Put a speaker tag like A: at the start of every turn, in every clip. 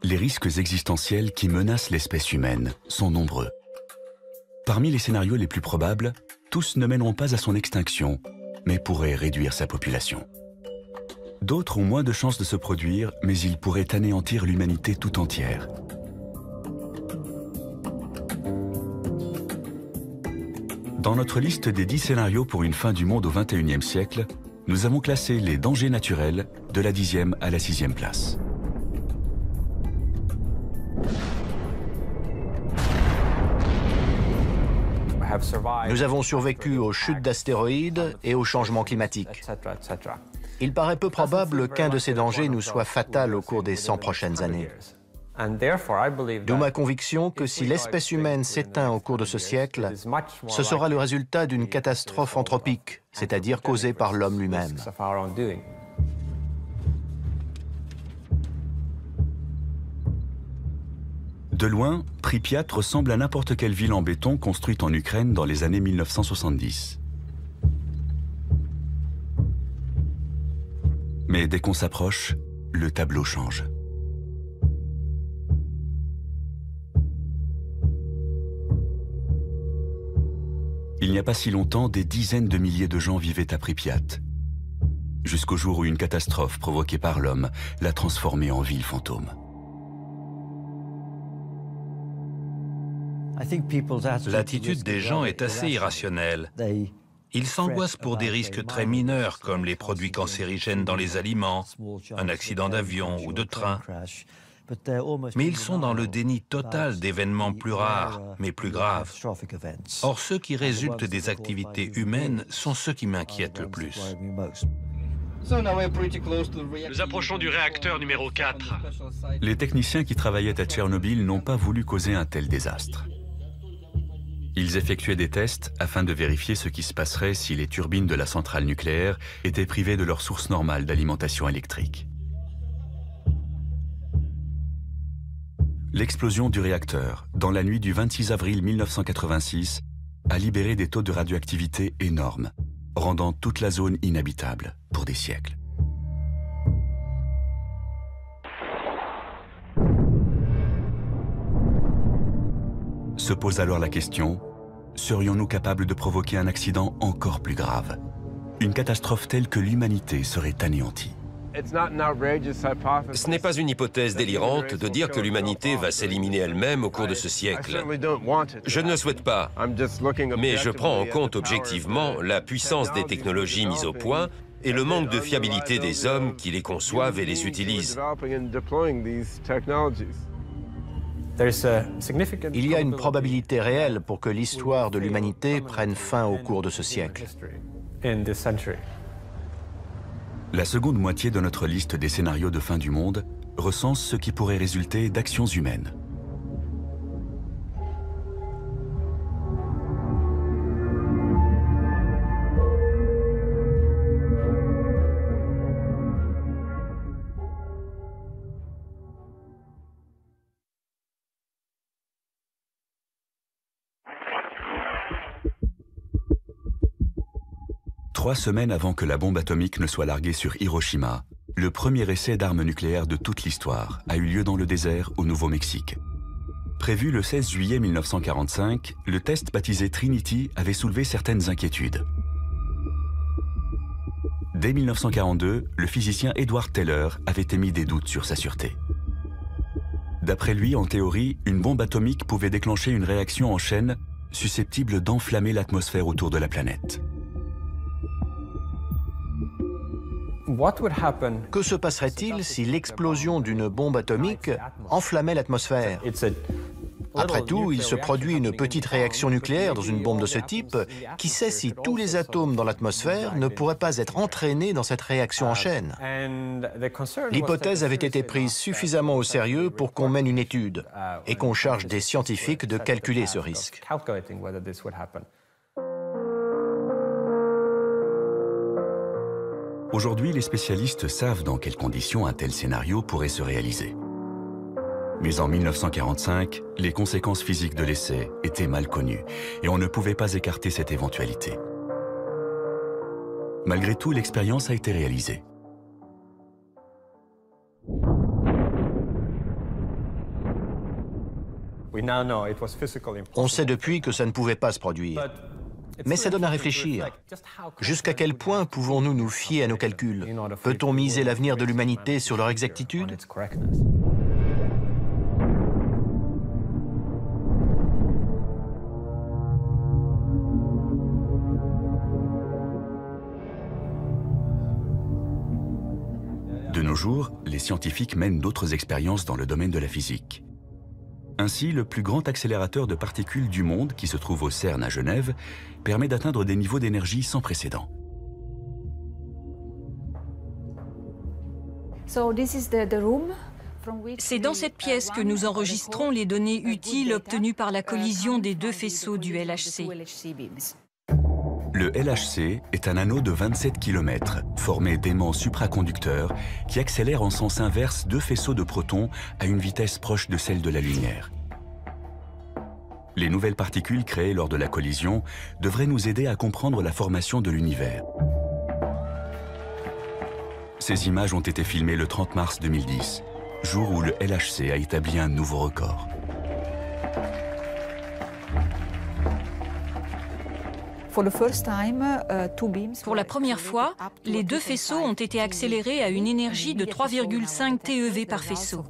A: Les risques existentiels qui menacent l'espèce humaine sont nombreux. Parmi les scénarios les plus probables, tous ne mèneront pas à son extinction, mais pourraient réduire sa population. D'autres ont moins de chances de se produire, mais ils pourraient anéantir l'humanité tout entière. Dans notre liste des 10 scénarios pour une fin du monde au XXIe siècle, nous avons classé les dangers naturels de la 10e à la 6e place.
B: Nous avons survécu aux chutes d'astéroïdes et aux changements climatiques. Il paraît peu probable qu'un de ces dangers nous soit fatal au cours des 100 prochaines années. D'où ma conviction que si l'espèce humaine s'éteint au cours de ce siècle, ce sera le résultat d'une catastrophe anthropique, c'est-à-dire causée par l'homme lui-même.
A: De loin, Pripyat ressemble à n'importe quelle ville en béton construite en Ukraine dans les années 1970. Mais dès qu'on s'approche, le tableau change. Il n'y a pas si longtemps, des dizaines de milliers de gens vivaient à Pripyat, jusqu'au jour où une catastrophe provoquée par l'homme l'a transformée en ville fantôme.
C: L'attitude des gens est assez irrationnelle. Ils s'angoissent pour des risques très mineurs comme les produits cancérigènes dans les aliments, un accident d'avion ou de train. Mais ils sont dans le déni total d'événements plus rares, mais plus graves. Or, ceux qui résultent des activités humaines sont ceux qui m'inquiètent le plus.
D: Nous approchons du réacteur numéro 4.
A: Les techniciens qui travaillaient à Tchernobyl n'ont pas voulu causer un tel désastre. Ils effectuaient des tests afin de vérifier ce qui se passerait si les turbines de la centrale nucléaire étaient privées de leur source normale d'alimentation électrique. L'explosion du réacteur, dans la nuit du 26 avril 1986, a libéré des taux de radioactivité énormes, rendant toute la zone inhabitable pour des siècles. Se pose alors la question, serions-nous capables de provoquer un accident encore plus grave? Une catastrophe telle que l'humanité serait anéantie.
E: Ce n'est pas une hypothèse délirante de dire que l'humanité va s'éliminer elle-même au cours de ce siècle. Je ne le souhaite pas, mais je prends en compte objectivement la puissance des technologies mises au point et le manque de fiabilité des hommes qui les conçoivent et les utilisent.
B: Il y a une probabilité réelle pour que l'histoire de l'humanité prenne fin au cours de ce siècle.
A: La seconde moitié de notre liste des scénarios de fin du monde recense ce qui pourrait résulter d'actions humaines. Trois semaines avant que la bombe atomique ne soit larguée sur Hiroshima, le premier essai d'armes nucléaires de toute l'histoire a eu lieu dans le désert au Nouveau-Mexique. Prévu le 16 juillet 1945, le test baptisé Trinity avait soulevé certaines inquiétudes. Dès 1942, le physicien Edward Teller avait émis des doutes sur sa sûreté. D'après lui, en théorie, une bombe atomique pouvait déclencher une réaction en chaîne susceptible d'enflammer l'atmosphère autour de la planète.
B: Que se passerait-il si l'explosion d'une bombe atomique enflammait l'atmosphère? Après tout, il se produit une petite réaction nucléaire dans une bombe de ce type. Qui sait si tous les atomes dans l'atmosphère ne pourraient pas être entraînés dans cette réaction en chaîne? L'hypothèse avait été prise suffisamment au sérieux pour qu'on mène une étude et qu'on charge des scientifiques de calculer ce risque.
A: Aujourd'hui, les spécialistes savent dans quelles conditions un tel scénario pourrait se réaliser. Mais en 1945, les conséquences physiques de l'essai étaient mal connues et on ne pouvait pas écarter cette éventualité. Malgré tout, l'expérience a été réalisée.
B: On sait depuis que ça ne pouvait pas se produire. Mais ça donne à réfléchir. Jusqu'à quel point pouvons-nous nous fier à nos calculs? Peut-on miser l'avenir de l'humanité sur leur exactitude?
A: De nos jours, les scientifiques mènent d'autres expériences dans le domaine de la physique. Ainsi, le plus grand accélérateur de particules du monde, qui se trouve au CERN à Genève, permet d'atteindre des niveaux d'énergie sans précédent.
F: C'est dans cette pièce que nous enregistrons les données utiles obtenues par la collision des deux faisceaux du LHC.
A: Le LHC est un anneau de 27 km, formé d'aimants supraconducteurs qui accélèrent en sens inverse deux faisceaux de protons à une vitesse proche de celle de la lumière. Les nouvelles particules créées lors de la collision devraient nous aider à comprendre la formation de l'univers. Ces images ont été filmées le 30 mars 2010, jour où le LHC a établi un nouveau record.
F: Pour la première fois, les deux faisceaux ont été accélérés à une énergie de 3,5 TeV par faisceau.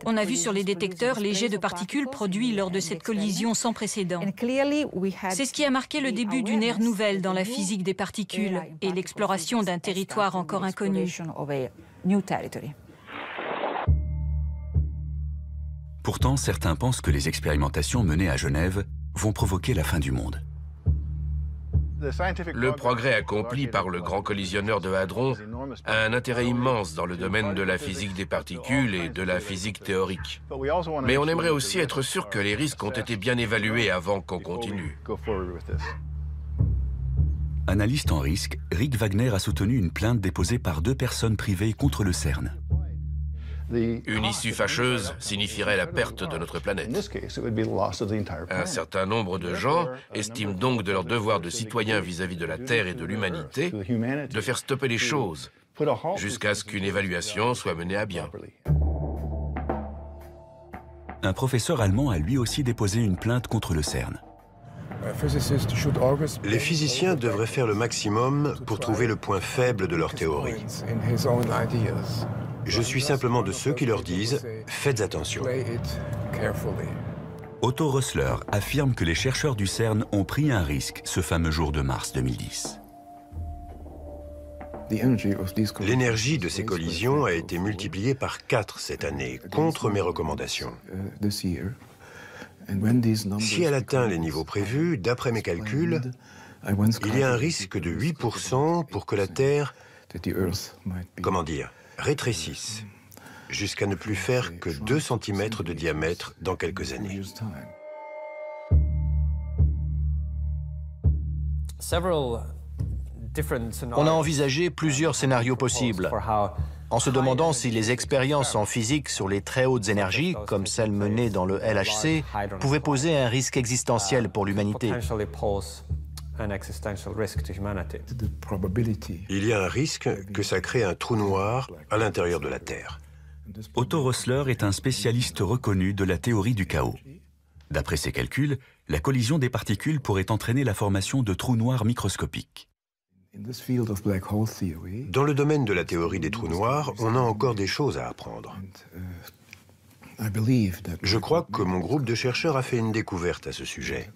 F: On a vu sur les détecteurs les jets de particules produits lors de cette collision sans précédent. C'est ce qui a marqué le début d'une ère nouvelle dans la physique des particules et l'exploration d'un territoire encore inconnu.
A: Pourtant, certains pensent que les expérimentations menées à Genève vont provoquer la fin du monde.
G: Le progrès accompli par le grand collisionneur de Hadron a un intérêt immense dans le domaine de la physique des particules et de la physique théorique. Mais on aimerait aussi être sûr que les risques ont été bien évalués avant qu'on continue.
A: Analyste en risque, Rick Wagner a soutenu une plainte déposée par deux personnes privées contre le CERN.
G: Une issue fâcheuse signifierait la perte de notre planète. Un certain nombre de gens estiment donc de leur devoir de citoyen vis-à-vis de la Terre et de l'humanité de faire stopper les choses jusqu'à ce qu'une évaluation soit menée à bien.
A: Un professeur allemand a lui aussi déposé une plainte contre le CERN.
H: Les physiciens devraient faire le maximum pour trouver le point faible de leur théorie. Je suis simplement de ceux qui leur disent « faites attention ».
A: Otto Rössler affirme que les chercheurs du CERN ont pris un risque ce fameux jour de mars 2010.
H: L'énergie de ces collisions a été multipliée par 4 cette année, contre mes recommandations. Si elle atteint les niveaux prévus, d'après mes calculs, il y a un risque de 8% pour que la Terre, comment dire, rétrécisse, jusqu'à ne plus faire que 2 cm de diamètre dans quelques années.
B: On a envisagé plusieurs scénarios possibles, en se demandant si les expériences en physique sur les très hautes énergies, comme celles menées dans le LHC, pouvaient poser un risque existentiel pour l'humanité.
H: Il y a un risque que ça crée un trou noir à l'intérieur de la Terre.
A: Otto Rössler est un spécialiste reconnu de la théorie du chaos. D'après ses calculs, la collision des particules pourrait entraîner la formation de trous noirs microscopiques.
H: Dans le domaine de la théorie des trous noirs, on a encore des choses à apprendre. Je crois que mon groupe de chercheurs a fait une découverte à ce sujet.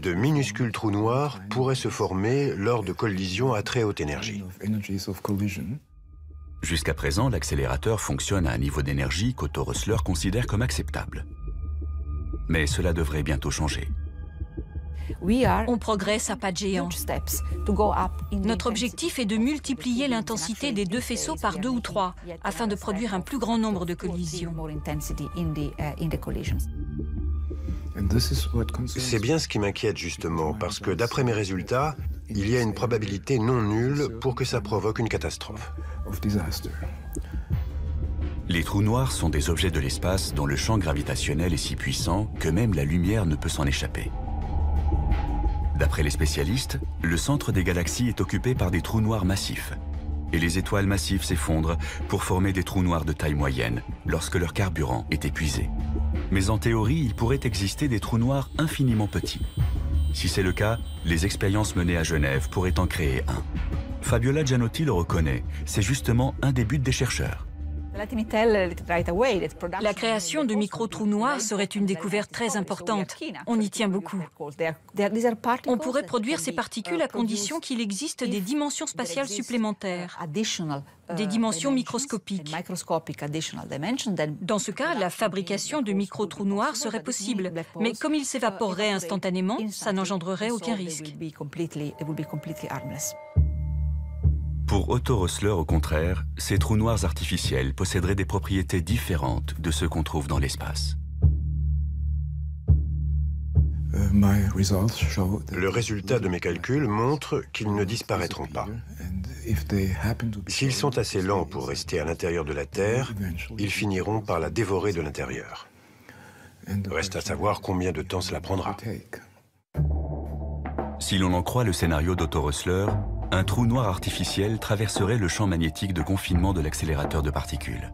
H: De minuscules trous noirs pourraient se former lors de collisions à très haute énergie.
A: Jusqu'à présent, l'accélérateur fonctionne à un niveau d'énergie qu'Otto Rössler considère comme acceptable. Mais cela devrait bientôt changer.
F: On progresse à pas de géant. Notre objectif est de multiplier l'intensité des deux faisceaux par 2 ou 3, afin de produire un plus grand nombre de collisions.
H: C'est bien ce qui m'inquiète justement, parce que d'après mes résultats, il y a une probabilité non nulle pour que ça provoque une catastrophe.
A: Les trous noirs sont des objets de l'espace dont le champ gravitationnel est si puissant que même la lumière ne peut s'en échapper. D'après les spécialistes, le centre des galaxies est occupé par des trous noirs massifs. et les étoiles massives s'effondrent pour former des trous noirs de taille moyenne lorsque leur carburant est épuisé. Mais en théorie, il pourrait exister des trous noirs infiniment petits. Si c'est le cas, les expériences menées à Genève pourraient en créer un. Fabiola Gianotti le reconnaît, c'est justement un des buts des chercheurs.
F: La création de micro-trous noirs serait une découverte très importante. On y tient beaucoup. On pourrait produire ces particules à condition qu'il existe des dimensions spatiales supplémentaires, des dimensions microscopiques. Dans ce cas, la fabrication de micro-trous noirs serait possible, mais comme ils s'évaporeraient instantanément, ça n'engendrerait aucun risque.
A: Pour Otto Rössler, au contraire, ces trous noirs artificiels posséderaient des propriétés différentes de ceux qu'on trouve dans l'espace.
H: Le résultat de mes calculs montre qu'ils ne disparaîtront pas. S'ils sont assez lents pour rester à l'intérieur de la Terre, ils finiront par la dévorer de l'intérieur. Reste à savoir combien de temps cela prendra.
A: Si l'on en croit le scénario d'Otto Rössler, un trou noir artificiel traverserait le champ magnétique de confinement de l'accélérateur de particules.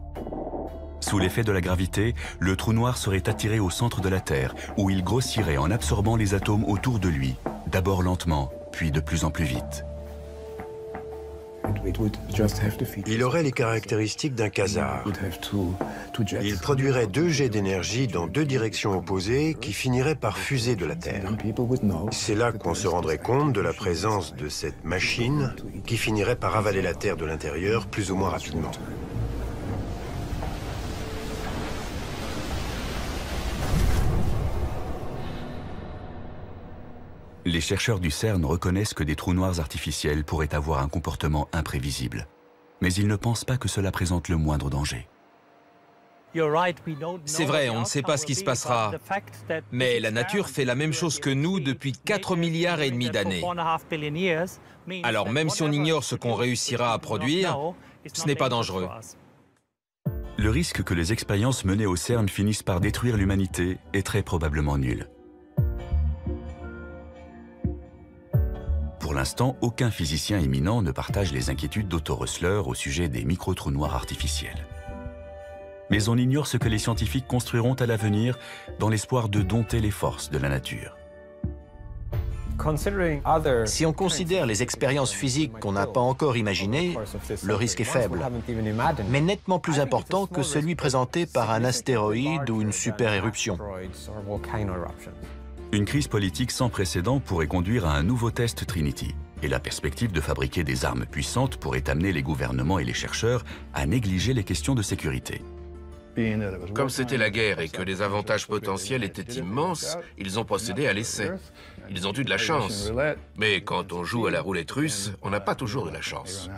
A: Sous l'effet de la gravité, le trou noir serait attiré au centre de la Terre, où il grossirait en absorbant les atomes autour de lui, d'abord lentement, puis de plus en plus vite.
H: Il aurait les caractéristiques d'un quasar. Il produirait 2 jets d'énergie dans 2 directions opposées qui finiraient par fuser de la Terre. C'est là qu'on se rendrait compte de la présence de cette machine qui finirait par avaler la Terre de l'intérieur plus ou moins rapidement.
A: Les chercheurs du CERN reconnaissent que des trous noirs artificiels pourraient avoir un comportement imprévisible. Mais ils ne pensent pas que cela présente le moindre danger.
I: C'est vrai, on ne sait pas ce qui se passera. Mais la nature fait la même chose que nous depuis 4,5 milliards d'années. Alors même si on ignore ce qu'on réussira à produire, ce n'est pas dangereux.
A: Le risque que les expériences menées au CERN finissent par détruire l'humanité est très probablement nul. Pour l'instant, aucun physicien éminent ne partage les inquiétudes d'Otto Rössler au sujet des micro-trous noirs artificiels. Mais on ignore ce que les scientifiques construiront à l'avenir dans l'espoir de dompter les forces de la nature.
B: Si on considère les expériences physiques qu'on n'a pas encore imaginées, le risque est faible, mais nettement plus important que celui présenté par un astéroïde ou une super-éruption.
A: Une crise politique sans précédent pourrait conduire à un nouveau test Trinity, et la perspective de fabriquer des armes puissantes pourrait amener les gouvernements et les chercheurs à négliger les questions de sécurité.
G: Comme c'était la guerre et que les avantages potentiels étaient immenses, ils ont procédé à l'essai. Ils ont eu de la chance. Mais quand on joue à la roulette russe, on n'a pas toujours de la chance.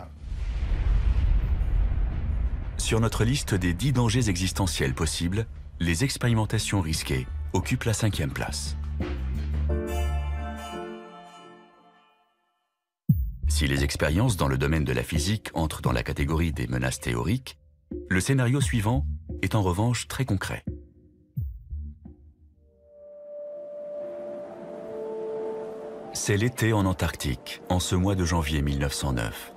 A: Sur notre liste des 10 dangers existentiels possibles, les expérimentations risquées occupent la 5e place. Si les expériences dans le domaine de la physique entrent dans la catégorie des menaces théoriques, le scénario suivant est en revanche très concret. C'est l'été en Antarctique, en ce mois de janvier 1909.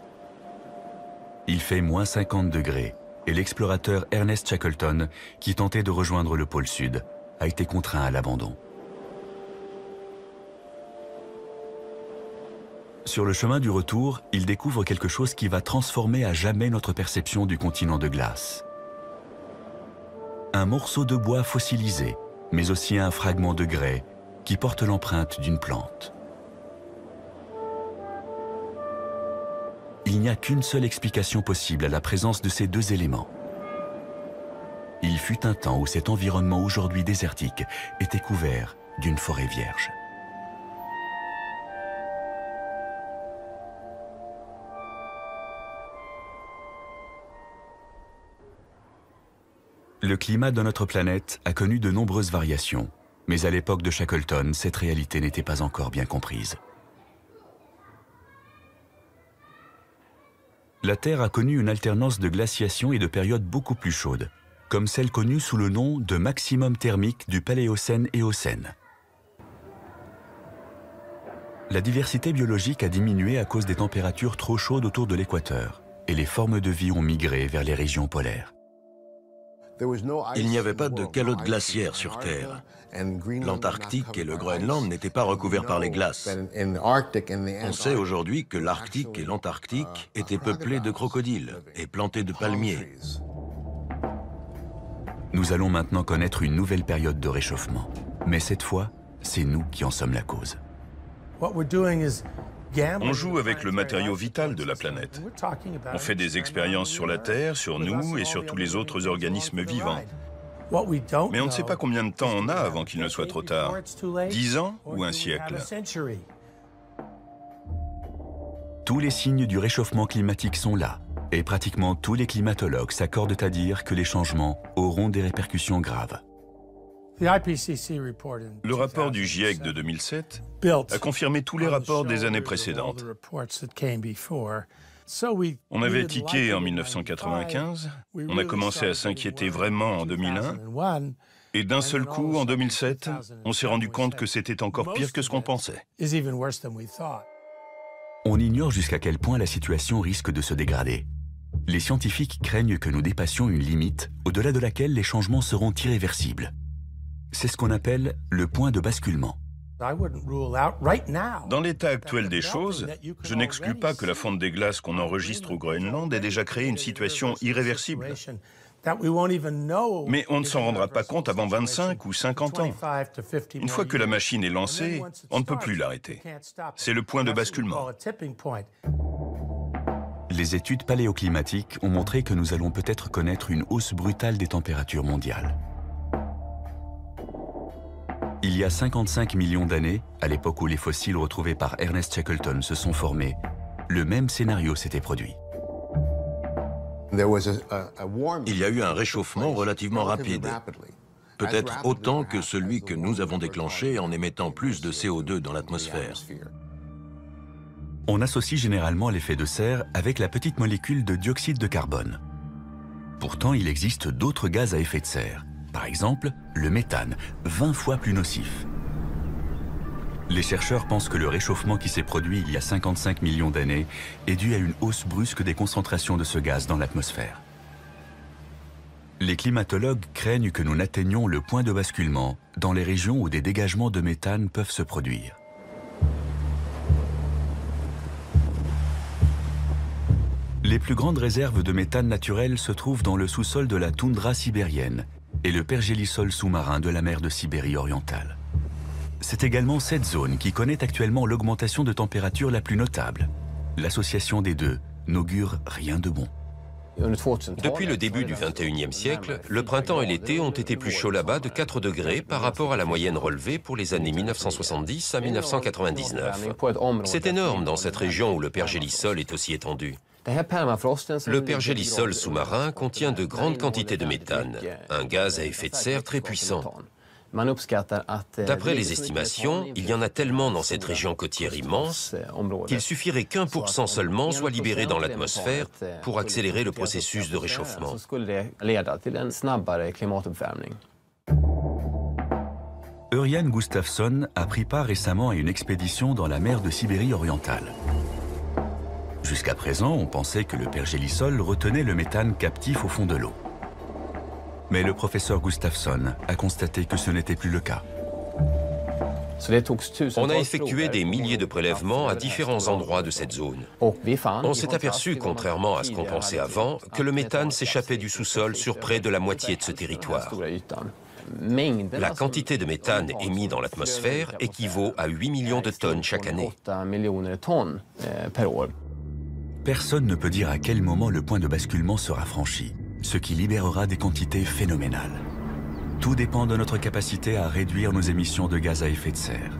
A: Il fait moins 50 degrés et l'explorateur Ernest Shackleton, qui tentait de rejoindre le pôle Sud, a été contraint à l'abandon. Sur le chemin du retour, il découvre quelque chose qui va transformer à jamais notre perception du continent de glace. Un morceau de bois fossilisé, mais aussi un fragment de grès qui porte l'empreinte d'une plante. Il n'y a qu'une seule explication possible à la présence de ces 2 éléments. Il fut un temps où cet environnement aujourd'hui désertique était couvert d'une forêt vierge. Le climat de notre planète a connu de nombreuses variations, mais à l'époque de Shackleton, cette réalité n'était pas encore bien comprise. La Terre a connu une alternance de glaciation et de périodes beaucoup plus chaudes, comme celle connue sous le nom de maximum thermique du Paléocène-Éocène. La diversité biologique a diminué à cause des températures trop chaudes autour de l'équateur, et les formes de vie ont migré vers les régions polaires.
J: Il n'y avait pas de calotte glaciaire sur Terre. L'Antarctique et le Groenland n'étaient pas recouverts par les glaces. On sait aujourd'hui que l'Arctique et l'Antarctique étaient peuplés de crocodiles et plantés de palmiers.
A: Nous allons maintenant connaître une nouvelle période de réchauffement. Mais cette fois, c'est nous qui en sommes la cause.
K: On joue avec le matériau vital de la planète. On fait des expériences sur la Terre, sur nous et sur tous les autres organismes vivants. Mais on ne sait pas combien de temps on a avant qu'il ne soit trop tard. 10 ans ou un siècle?
A: Tous les signes du réchauffement climatique sont là. Et pratiquement tous les climatologues s'accordent à dire que les changements auront des répercussions graves.
K: Le rapport du GIEC de 2007 a confirmé tous les rapports des années précédentes. On avait tiqué en 1995, on a commencé à s'inquiéter vraiment en 2001, et d'un seul coup, en 2007, on s'est rendu compte que c'était encore pire que ce qu'on pensait.
A: On ignore jusqu'à quel point la situation risque de se dégrader. Les scientifiques craignent que nous dépassions une limite au-delà de laquelle les changements seront irréversibles. C'est ce qu'on appelle le point de basculement.
K: Dans l'état actuel des choses, je n'exclus pas que la fonte des glaces qu'on enregistre au Groenland ait déjà créé une situation irréversible. Mais on ne s'en rendra pas compte avant 25 ou 50 ans. Une fois que la machine est lancée, on ne peut plus l'arrêter. C'est le point de basculement.
A: Les études paléoclimatiques ont montré que nous allons peut-être connaître une hausse brutale des températures mondiales. Il y a 55 millions d'années, à l'époque où les fossiles retrouvés par Ernest Shackleton se sont formés, le même scénario s'était produit.
J: Il y a eu un réchauffement relativement rapide, peut-être autant que celui que nous avons déclenché en émettant plus de CO2 dans l'atmosphère.
A: On associe généralement l'effet de serre avec la petite molécule de dioxyde de carbone. Pourtant, il existe d'autres gaz à effet de serre. Par exemple, le méthane, 20 fois plus nocif. Les chercheurs pensent que le réchauffement qui s'est produit il y a 55 millions d'années est dû à une hausse brusque des concentrations de ce gaz dans l'atmosphère. Les climatologues craignent que nous n'atteignions le point de basculement dans les régions où des dégagements de méthane peuvent se produire. Les plus grandes réserves de méthane naturel se trouvent dans le sous-sol de la toundra sibérienne et le pergélisol sous-marin de la mer de Sibérie orientale. C'est également cette zone qui connaît actuellement l'augmentation de température la plus notable. L'association des deux n'augure rien de bon.
E: Depuis le début du XXIe siècle, le printemps et l'été ont été plus chauds là-bas de 4 degrés par rapport à la moyenne relevée pour les années 1970 à 1999. C'est énorme dans cette région où le pergélisol est aussi étendu. Le pergélisol sous-marin contient de grandes quantités de méthane, un gaz à effet de serre très puissant. D'après les estimations, il y en a tellement dans cette région côtière immense qu'il suffirait qu'1% seulement soit libéré dans l'atmosphère pour accélérer le processus de réchauffement.
A: Örjan Gustafsson a pris part récemment à une expédition dans la mer de Sibérie orientale. Jusqu'à présent, on pensait que le pergélisol retenait le méthane captif au fond de l'eau. Mais le professeur Gustafsson a constaté que ce n'était plus le cas.
E: On a effectué des milliers de prélèvements à différents endroits de cette zone. On s'est aperçu, contrairement à ce qu'on pensait avant, que le méthane s'échappait du sous-sol sur près de la moitié de ce territoire. La quantité de méthane émise dans l'atmosphère équivaut à 8 millions de tonnes chaque année.
A: Personne ne peut dire à quel moment le point de basculement sera franchi, ce qui libérera des quantités phénoménales. Tout dépend de notre capacité à réduire nos émissions de gaz à effet de serre.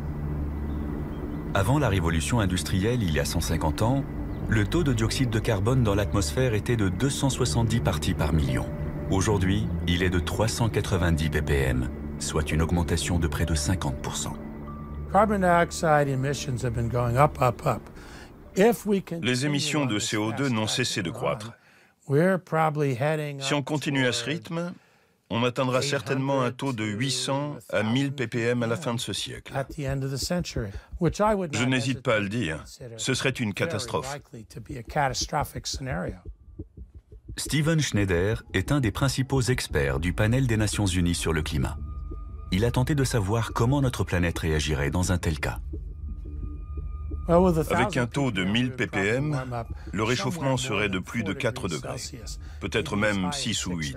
A: Avant la révolution industrielle, il y a 150 ans, le taux de dioxyde de carbone dans l'atmosphère était de 270 parties par million. Aujourd'hui, il est de 390 ppm, soit une augmentation de près de 50%.
K: Les émissions de CO2 n'ont cessé de croître. Si on continue à ce rythme, On atteindra certainement un taux de 800 à 1000 ppm à la fin de ce siècle. Je n'hésite pas à le dire, ce serait une catastrophe.
A: Steven Schneider est un des principaux experts du panel des Nations Unies sur le climat. Il a tenté de savoir comment notre planète réagirait dans un tel cas.
K: Avec un taux de 1000 ppm, le réchauffement serait de plus de 4 degrés, peut-être même 6 ou 8.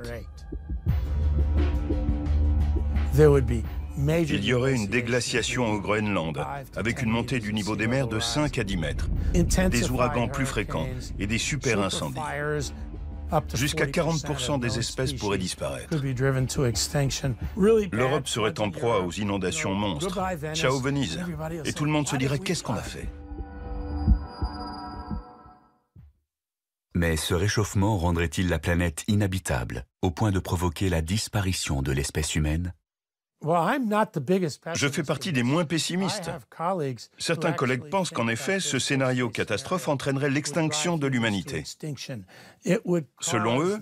K: Il y aurait une déglaciation au Groenland, avec une montée du niveau des mers de 5 à 10 mètres, des ouragans plus fréquents et des super incendies. Jusqu'à 40% des espèces pourraient disparaître. L'Europe serait en proie aux inondations monstres. Ciao Venise. Et tout le monde se dirait qu'est-ce qu'on a fait?
A: Mais ce réchauffement rendrait-il la planète inhabitable, au point de provoquer la disparition de l'espèce humaine?
K: Je fais partie des moins pessimistes. Certains collègues pensent qu'en effet, ce scénario catastrophe entraînerait l'extinction de l'humanité. Selon eux,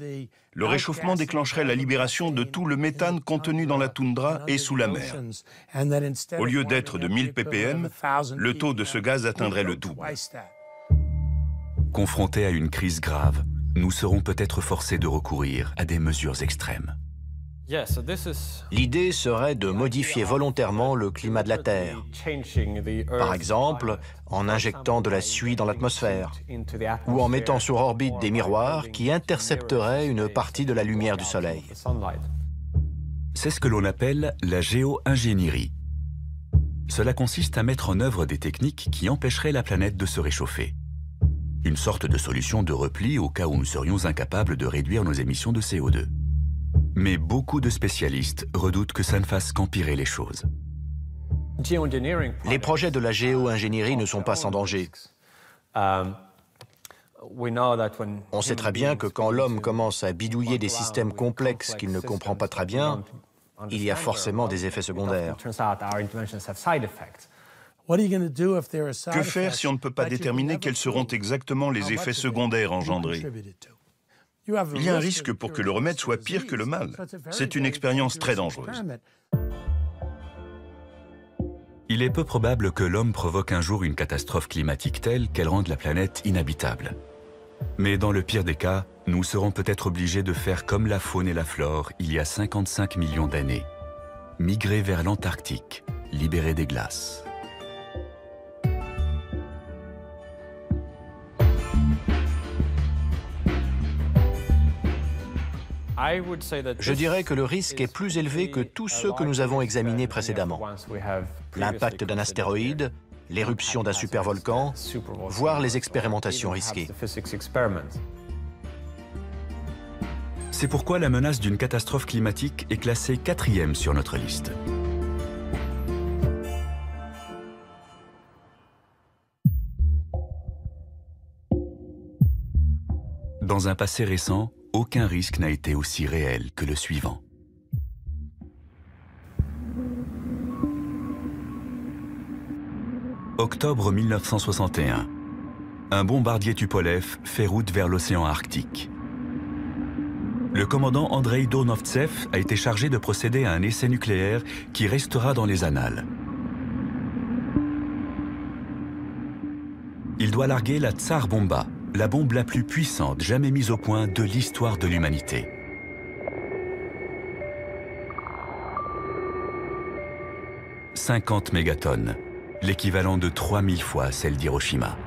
K: le réchauffement déclencherait la libération de tout le méthane contenu dans la toundra et sous la mer. Au lieu d'être de 1000 ppm, le taux de ce gaz atteindrait le double.
A: Confrontés à une crise grave, nous serons peut-être forcés de recourir à des mesures extrêmes.
B: L'idée serait de modifier volontairement le climat de la Terre. Par exemple, en injectant de la suie dans l'atmosphère ou en mettant sur orbite des miroirs qui intercepteraient une partie de la lumière du Soleil.
A: C'est ce que l'on appelle la géo-ingénierie. Cela consiste à mettre en œuvre des techniques qui empêcheraient la planète de se réchauffer. Une sorte de solution de repli au cas où nous serions incapables de réduire nos émissions de CO2. Mais beaucoup de spécialistes redoutent que ça ne fasse qu'empirer les choses.
B: Les projets de la géo-ingénierie ne sont pas sans danger. On sait très bien que quand l'homme commence à bidouiller des systèmes complexes qu'il ne comprend pas très bien, il y a forcément des effets secondaires.
K: Que faire si on ne peut pas déterminer quels seront exactement les effets secondaires engendrés? Il y a un risque pour que le remède soit pire que le mal. C'est une expérience très dangereuse.
A: Il est peu probable que l'homme provoque un jour une catastrophe climatique telle qu'elle rende la planète inhabitable. Mais dans le pire des cas, nous serons peut-être obligés de faire comme la faune et la flore il y a 55 millions d'années. Migrer vers l'Antarctique, libérer des glaces.
B: Je dirais que le risque est plus élevé que tous ceux que nous avons examinés précédemment. L'impact d'un astéroïde, l'éruption d'un supervolcan, voire les expérimentations risquées.
A: C'est pourquoi la menace d'une catastrophe climatique est classée 4e sur notre liste. Dans un passé récent, aucun risque n'a été aussi réel que le suivant. Octobre 1961. Un bombardier Tupolev fait route vers l'océan Arctique. Le commandant Andrei Donovtsev a été chargé de procéder à un essai nucléaire qui restera dans les annales. Il doit larguer la Tsar Bomba, la bombe la plus puissante jamais mise au point de l'histoire de l'humanité. « 50 mégatonnes, l'équivalent de 3000 fois celle d'Hiroshima.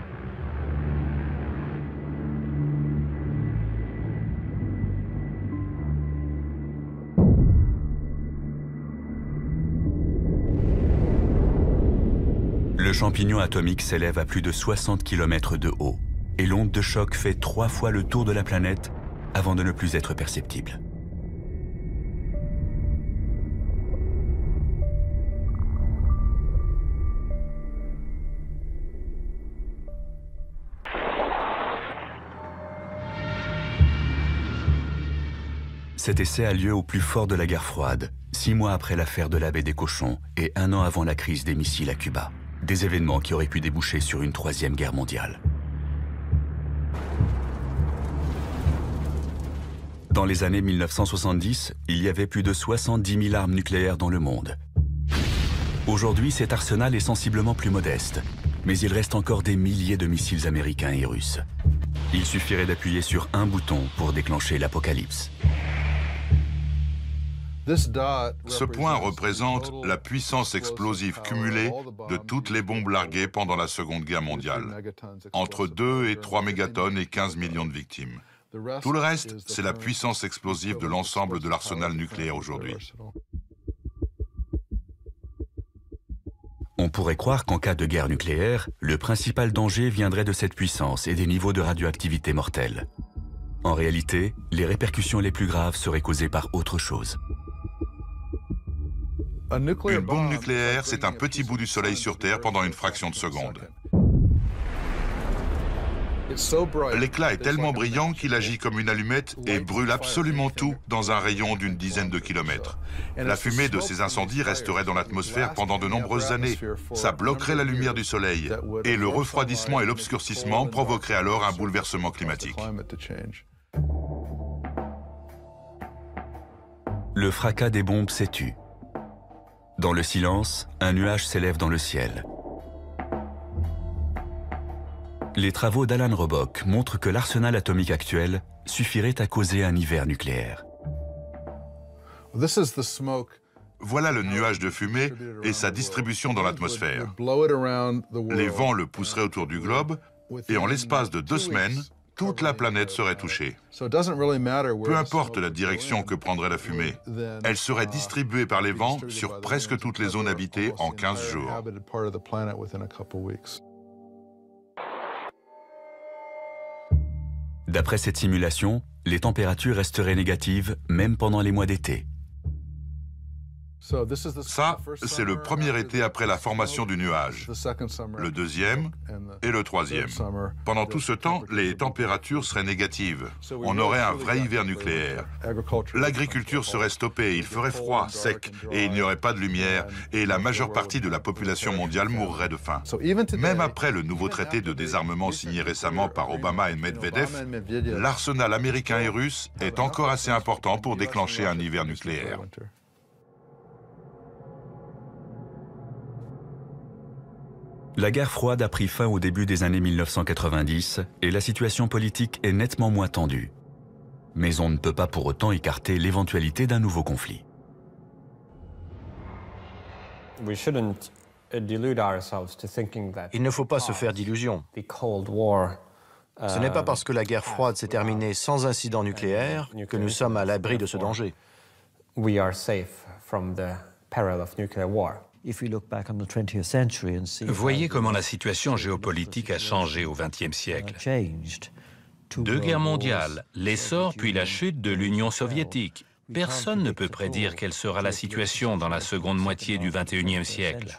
A: Le champignon atomique s'élève à plus de 60 km de haut. Et l'onde de choc fait 3 fois le tour de la planète avant de ne plus être perceptible. Cet essai a lieu au plus fort de la guerre froide, 6 mois après l'affaire de la baie des cochons et 1 an avant la crise des missiles à Cuba. Des événements qui auraient pu déboucher sur une 3e guerre mondiale. Dans les années 1970, il y avait plus de 70 000 armes nucléaires dans le monde. Aujourd'hui, cet arsenal est sensiblement plus modeste, mais il reste encore des milliers de missiles américains et russes. Il suffirait d'appuyer sur un bouton pour déclencher l'apocalypse.
L: Ce point représente la puissance explosive cumulée de toutes les bombes larguées pendant la Seconde Guerre mondiale, entre 2 et 3 mégatonnes et 15 millions de victimes. Tout le reste, c'est la puissance explosive de l'ensemble de l'arsenal nucléaire aujourd'hui.
A: On pourrait croire qu'en cas de guerre nucléaire, le principal danger viendrait de cette puissance et des niveaux de radioactivité mortels. En réalité, les répercussions les plus graves seraient causées par autre chose.
L: Une bombe nucléaire, c'est un petit bout du Soleil sur Terre pendant une fraction de seconde. L'éclat est tellement brillant qu'il agit comme une allumette et brûle absolument tout dans un rayon d'une dizaine de kilomètres. La fumée de ces incendies resterait dans l'atmosphère pendant de nombreuses années. Ça bloquerait la lumière du Soleil et le refroidissement et l'obscurcissement provoqueraient alors un bouleversement climatique.
A: Le fracas des bombes s'est tu. Dans le silence, un nuage s'élève dans le ciel. Les travaux d'Alan Robock montrent que l'arsenal atomique actuel suffirait à causer un hiver nucléaire.
L: Voilà le nuage de fumée et sa distribution dans l'atmosphère. Les vents le pousseraient autour du globe et en l'espace de 2 semaines, toute la planète serait touchée. Peu importe la direction que prendrait la fumée, elle serait distribuée par les vents sur presque toutes les zones habitées en 15 jours.
A: D'après cette simulation, les températures resteraient négatives même pendant les mois d'été.
L: Ça, c'est le premier été après la formation du nuage, le deuxième et le troisième. Pendant tout ce temps, les températures seraient négatives. On aurait un vrai hiver nucléaire. L'agriculture serait stoppée, il ferait froid, sec, et il n'y aurait pas de lumière, et la majeure partie de la population mondiale mourrait de faim. Même après le nouveau traité de désarmement signé récemment par Obama et Medvedev, l'arsenal américain et russe est encore assez important pour déclencher un hiver nucléaire.
A: La guerre froide a pris fin au début des années 1990 et la situation politique est nettement moins tendue. Mais on ne peut pas pour autant écarter l'éventualité d'un nouveau conflit.
B: Il ne faut pas se faire d'illusions. Ce n'est pas parce que la guerre froide s'est terminée sans incident nucléaire que nous sommes à l'abri de ce danger.
C: Voyez comment la situation géopolitique a changé au XXe siècle. 2 guerres mondiales, l'essor puis la chute de l'Union soviétique. Personne ne peut prédire quelle sera la situation dans la seconde moitié du XXIe siècle.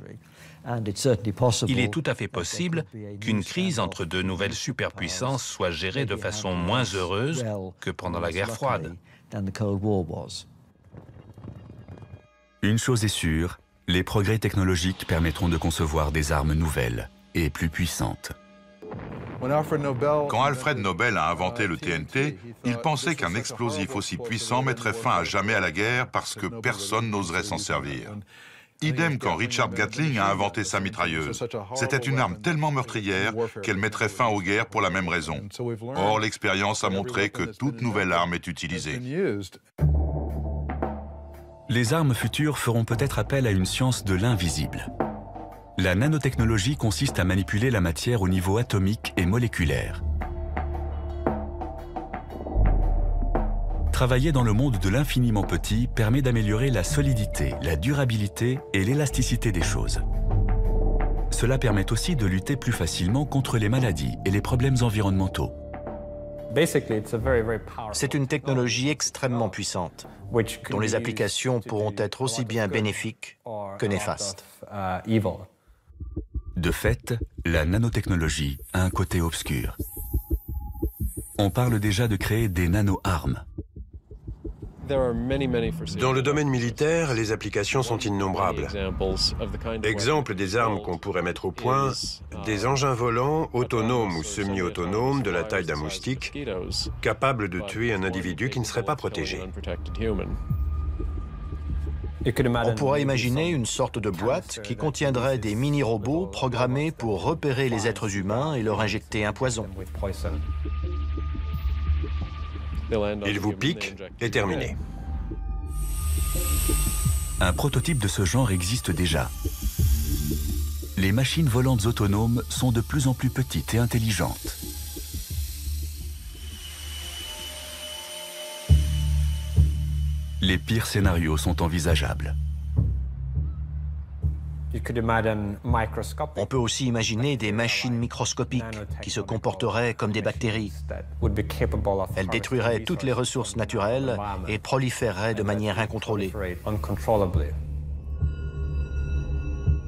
C: Il est tout à fait possible qu'une crise entre 2 nouvelles superpuissances soit gérée de façon moins heureuse que pendant la guerre froide.
A: Une chose est sûre, les progrès technologiques permettront de concevoir des armes nouvelles et plus puissantes.
L: Quand Alfred Nobel a inventé le TNT, il pensait qu'un explosif aussi puissant mettrait fin à jamais à la guerre parce que personne n'oserait s'en servir. Idem quand Richard Gatling a inventé sa mitrailleuse. C'était une arme tellement meurtrière qu'elle mettrait fin aux guerres pour la même raison. Or, l'expérience a montré que toute nouvelle arme est utilisée.
A: Les armes futures feront peut-être appel à une science de l'invisible. La nanotechnologie consiste à manipuler la matière au niveau atomique et moléculaire. Travailler dans le monde de l'infiniment petit permet d'améliorer la solidité, la durabilité et l'élasticité des choses. Cela permet aussi de lutter plus facilement contre les maladies et les problèmes environnementaux.
B: C'est une technologie extrêmement puissante, dont les applications pourront être aussi bien bénéfiques que néfastes.
A: De fait, la nanotechnologie a un côté obscur. On parle déjà de créer des nano-armes.
H: Dans le domaine militaire, les applications sont innombrables. Exemple des armes qu'on pourrait mettre au point, Des engins volants autonomes ou semi-autonomes de la taille d'un moustique, capables de tuer un individu qui ne serait pas protégé.
B: On pourrait imaginer une sorte de boîte qui contiendrait des mini-robots programmés pour repérer les êtres humains et leur injecter un poison.
H: Ils vous piquent et terminé.
A: Un prototype de ce genre existe déjà. Les machines volantes autonomes sont de plus en plus petites et intelligentes. Les pires scénarios sont envisageables.
B: On peut aussi imaginer des machines microscopiques qui se comporteraient comme des bactéries. Elles détruiraient toutes les ressources naturelles et proliféreraient de manière incontrôlée.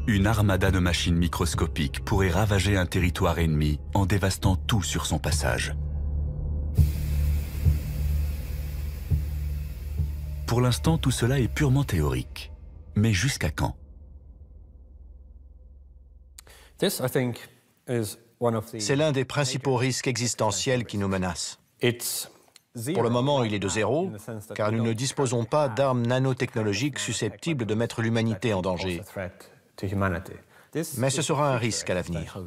A: Une armada de machines microscopiques pourrait ravager un territoire ennemi en dévastant tout sur son passage. Pour l'instant, tout cela est purement théorique. Mais jusqu'à quand?
B: C'est l'un des principaux risques existentiels qui nous menacent. Pour le moment, il est de zéro, car nous ne disposons pas d'armes nanotechnologiques susceptibles de mettre l'humanité en danger. Mais ce sera un risque à l'avenir.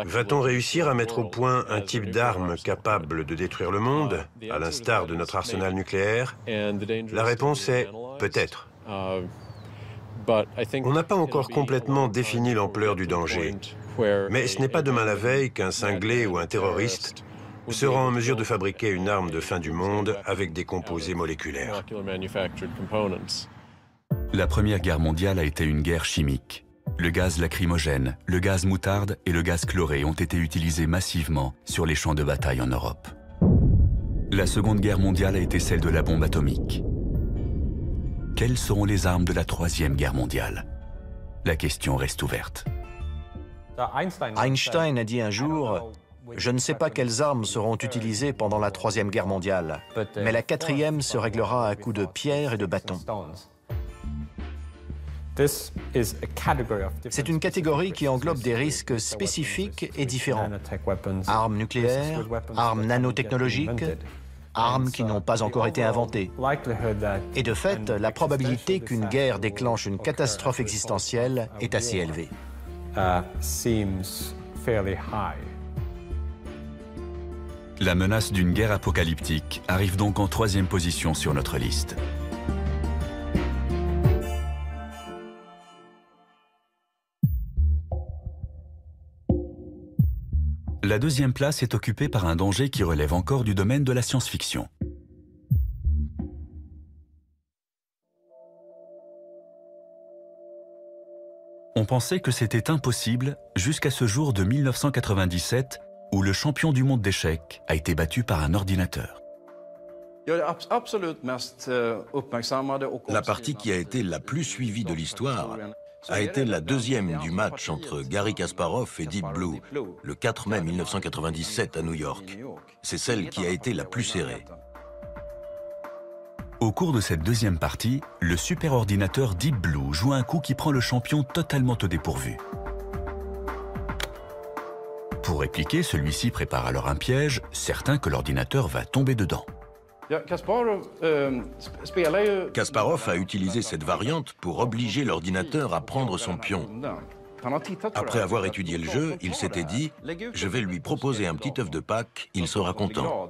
H: Va-t-on réussir à mettre au point un type d'arme capable de détruire le monde, à l'instar de notre arsenal nucléaire? La réponse est peut-être. On n'a pas encore complètement défini l'ampleur du danger. Mais ce n'est pas demain la veille qu'un cinglé ou un terroriste sera en mesure de fabriquer une arme de fin du monde avec des composés moléculaires.
A: La Première Guerre mondiale a été une guerre chimique. Le gaz lacrymogène, le gaz moutarde et le gaz chloré ont été utilisés massivement sur les champs de bataille en Europe. La Seconde Guerre mondiale a été celle de la bombe atomique. Quelles seront les armes de la Troisième Guerre mondiale? La question reste ouverte.
B: Einstein a dit un jour « Je ne sais pas quelles armes seront utilisées pendant la Troisième Guerre mondiale, mais la quatrième se réglera à coups de pierre et de bâton. » C'est une catégorie qui englobe des risques spécifiques et différents. Armes nucléaires, armes nanotechnologiques, armes qui n'ont pas encore été inventées. Et de fait, la probabilité qu'une guerre déclenche une catastrophe existentielle est assez élevée.
A: La menace d'une guerre apocalyptique arrive donc en troisième position sur notre liste. La deuxième place est occupée par un danger qui relève encore du domaine de la science-fiction. On pensait que c'était impossible jusqu'à ce jour de 1997 où le champion du monde d'échecs a été battu par un ordinateur.
J: La partie qui a été la plus suivie de l'histoire a été la deuxième du match entre Garry Kasparov et Deep Blue, le 4 mai 1997 à New York. C'est celle qui a été la plus serrée.
A: Au cours de cette deuxième partie, le superordinateur Deep Blue joue un coup qui prend le champion totalement au dépourvu. Pour répliquer, celui-ci prépare alors un piège, certain que l'ordinateur va tomber dedans.
J: Kasparov a utilisé cette variante pour obliger l'ordinateur à prendre son pion. Après avoir étudié le jeu, il s'était dit « Je vais lui proposer un petit œuf de Pâques, il sera content ».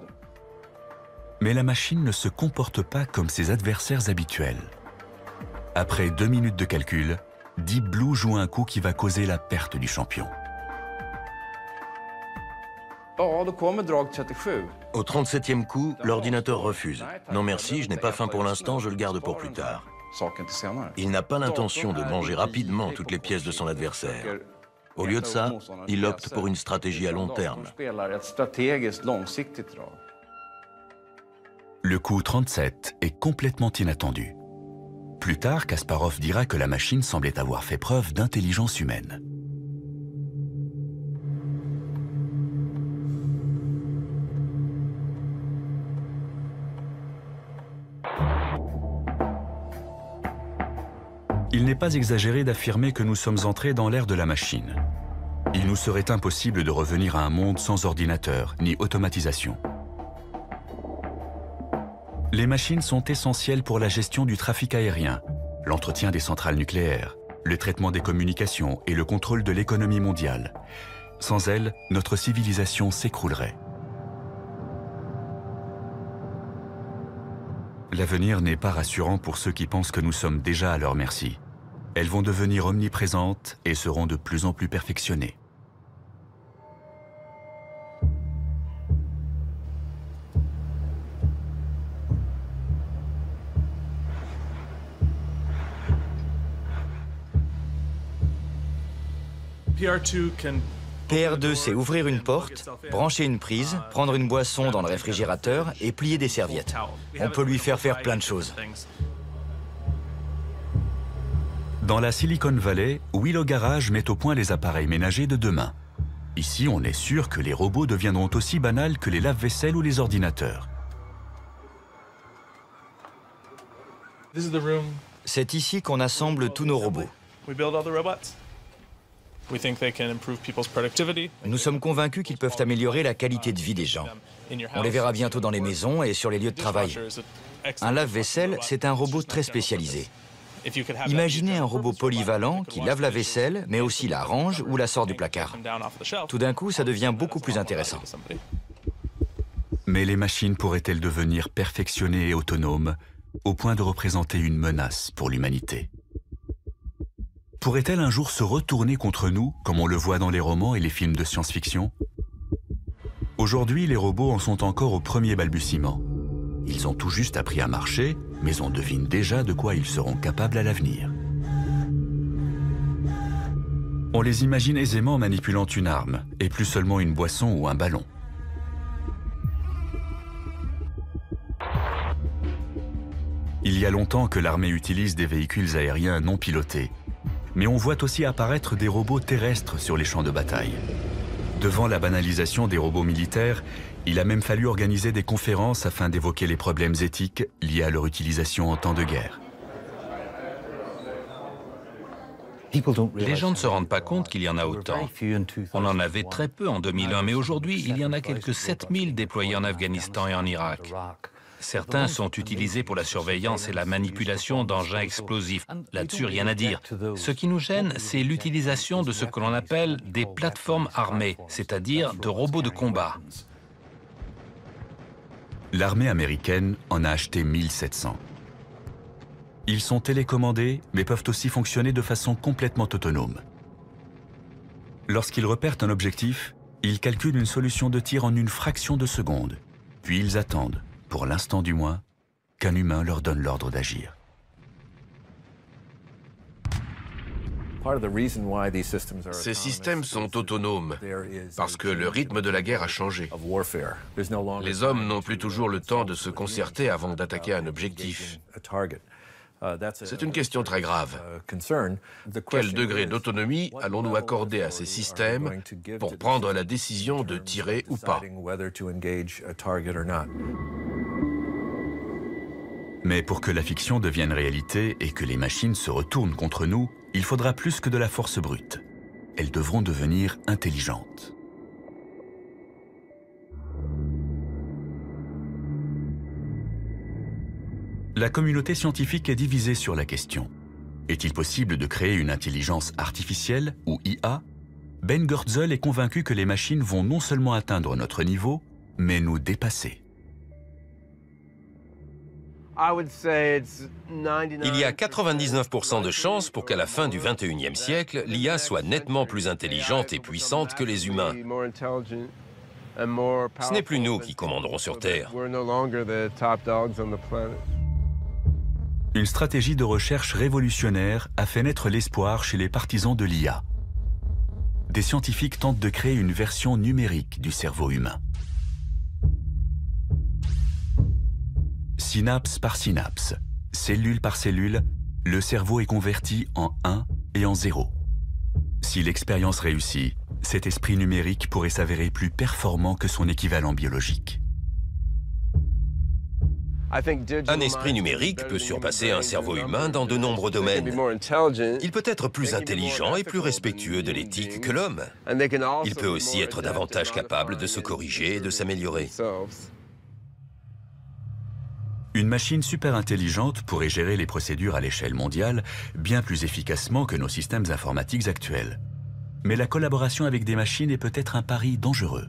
A: Mais la machine ne se comporte pas comme ses adversaires habituels. Après 2 minutes de calcul, Deep Blue joue un coup qui va causer la perte du champion.
J: Au 37e coup, l'ordinateur refuse. « Non merci, je n'ai pas faim pour l'instant, je le garde pour plus tard ». Il n'a pas l'intention de manger rapidement toutes les pièces de son adversaire. Au lieu de ça, il opte pour une stratégie à long terme.
A: Le coup 37 est complètement inattendu. Plus tard, Kasparov dira que la machine semblait avoir fait preuve d'intelligence humaine. Il n'est pas exagéré d'affirmer que nous sommes entrés dans l'ère de la machine. Il nous serait impossible de revenir à un monde sans ordinateur ni automatisation. Les machines sont essentielles pour la gestion du trafic aérien, l'entretien des centrales nucléaires, le traitement des communications et le contrôle de l'économie mondiale. Sans elles, notre civilisation s'écroulerait. L'avenir n'est pas rassurant pour ceux qui pensent que nous sommes déjà à leur merci. Elles vont devenir omniprésentes et seront de plus en plus perfectionnées.
M: PR2, c'est ouvrir une porte, brancher une prise, prendre une boisson dans le réfrigérateur et plier des serviettes. On peut lui faire plein de choses.
A: Dans la Silicon Valley, Willow Garage met au point les appareils ménagers de demain. Ici, on est sûr que les robots deviendront aussi banals que les lave-vaisselle ou les ordinateurs.
M: C'est ici qu'on assemble tous nos robots. Nous sommes convaincus qu'ils peuvent améliorer la qualité de vie des gens. On les verra bientôt dans les maisons et sur les lieux de travail. Un lave-vaisselle, c'est un robot très spécialisé. Imaginez un robot polyvalent qui lave la vaisselle, mais aussi la range ou la sort du placard. Tout d'un coup, ça devient beaucoup plus intéressant.
A: Mais les machines pourraient-elles devenir perfectionnées et autonomes, au point de représenter une menace pour l'humanité? Pourrait-elle un jour se retourner contre nous, comme on le voit dans les romans et les films de science-fiction? Aujourd'hui, les robots en sont encore au premier balbutiement. Ils ont tout juste appris à marcher, mais on devine déjà de quoi ils seront capables à l'avenir. On les imagine aisément manipulant une arme, et plus seulement une boisson ou un ballon. Il y a longtemps que l'armée utilise des véhicules aériens non pilotés, mais on voit aussi apparaître des robots terrestres sur les champs de bataille. Devant la banalisation des robots militaires, il a même fallu organiser des conférences afin d'évoquer les problèmes éthiques liés à leur utilisation en temps de guerre.
C: Les gens ne se rendent pas compte qu'il y en a autant. On en avait très peu en 2001, mais aujourd'hui, il y en a quelques 7000 déployés en Afghanistan et en Irak. Certains sont utilisés pour la surveillance et la manipulation d'engins explosifs. Là-dessus, rien à dire. Ce qui nous gêne, c'est l'utilisation de ce que l'on appelle des plateformes armées, c'est-à-dire de robots de combat.
A: L'armée américaine en a acheté 1700. Ils sont télécommandés, mais peuvent aussi fonctionner de façon complètement autonome. Lorsqu'ils repèrent un objectif, ils calculent une solution de tir en une fraction de seconde. Puis ils attendent, pour l'instant du moins, qu'un humain leur donne l'ordre d'agir.
G: Ces systèmes sont autonomes parce que le rythme de la guerre a changé. Les hommes n'ont plus toujours le temps de se concerter avant d'attaquer un objectif. C'est une question très grave. Quel degré d'autonomie allons-nous accorder à ces systèmes pour prendre la décision de tirer ou pas?
A: Mais pour que la fiction devienne réalité et que les machines se retournent contre nous, il faudra plus que de la force brute. Elles devront devenir intelligentes. La communauté scientifique est divisée sur la question. Est-il possible de créer une intelligence artificielle, ou IA? Ben Goertzel est convaincu que les machines vont non seulement atteindre notre niveau, mais nous dépasser.
E: Il y a 99% de chances pour qu'à la fin du XXIe siècle, l'IA soit nettement plus intelligente et puissante que les humains. Ce n'est plus nous qui commanderons sur Terre.
A: Une stratégie de recherche révolutionnaire a fait naître l'espoir chez les partisans de l'IA. Des scientifiques tentent de créer une version numérique du cerveau humain. Synapse par synapse, cellule par cellule, le cerveau est converti en 1 et en 0. Si l'expérience réussit, cet esprit numérique pourrait s'avérer plus performant que son équivalent biologique.
E: Un esprit numérique peut surpasser un cerveau humain dans de nombreux domaines. Il peut être plus intelligent et plus respectueux de l'éthique que l'homme. Il peut aussi être davantage capable de se corriger et de s'améliorer.
A: Une machine super intelligente pourrait gérer les procédures à l'échelle mondiale bien plus efficacement que nos systèmes informatiques actuels. Mais la collaboration avec des machines est peut-être un pari dangereux.